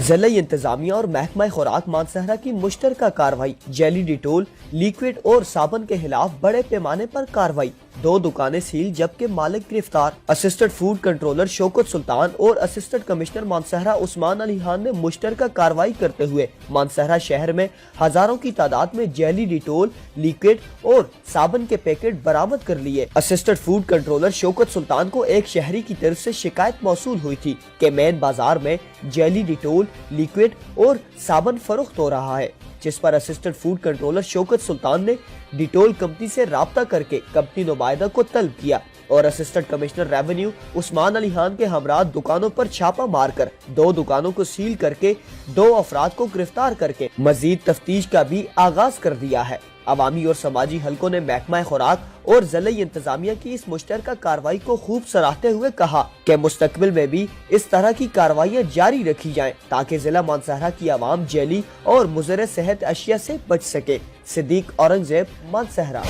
ضلعی انتظامیہ اور محکمہ خوراک مانسہرہ کی مشترکہ کارروائی، جیلی ڈیٹول لیکوڈ اور صابن کے خلاف بڑے پیمانے پر کارروائی، 2 دکانیں سیل جبکہ مالک گرفتار۔ اسسٹنٹ فوڈ کنٹرولر شوکت سلطان اور اسسٹنٹ کمشنر مانسہرہ عثمان علی خان نے مشترکہ کارروائی کرتے ہوئے مانسہرہ شہر میں ہزاروں کی تعداد میں جیلی ڈیٹول لیکوڈ اور صابن کے پیکٹ برآمد کر لیے۔ اسسٹنٹ فوڈ کنٹرولر شوکت سلطان کو ایک شہری کی طرف سے شکایت موصول ہوئی تھی کہ مین بازار میں جیلی ڈیٹول لیکوڈ اور صابن فروخت ہو رہا ہے، جس پر اسسٹنٹ فوڈ کنٹرولر شوکت سلطان نے ڈیٹول کمپنی سے رابطہ کر کے کمپنی نمائندہ کو طلب کیا اور اسسٹنٹ کمشنر ریونیو عثمان علی خان کے ہمراہ دکانوں پر چھاپہ مار کر 2 دکانوں کو سیل کر کے 2 افراد کو گرفتار کر کے مزید تفتیش کا بھی آغاز کر دیا ہے۔ عوامی اور سماجی حلقوں نے محکمہ خوراک اور ضلعی انتظامیہ کی اس مشترکہ کارروائی کو خوب سراہتے ہوئے کہا کہ مستقبل میں بھی اس طرح کی کارروائیاں جاری رکھی جائیں تاکہ ضلع مانسہرہ کی عوام جیلی اور مضر صحت اشیاء سے بچ سکے۔ صدیق اورنگزیب، مانسہرہ۔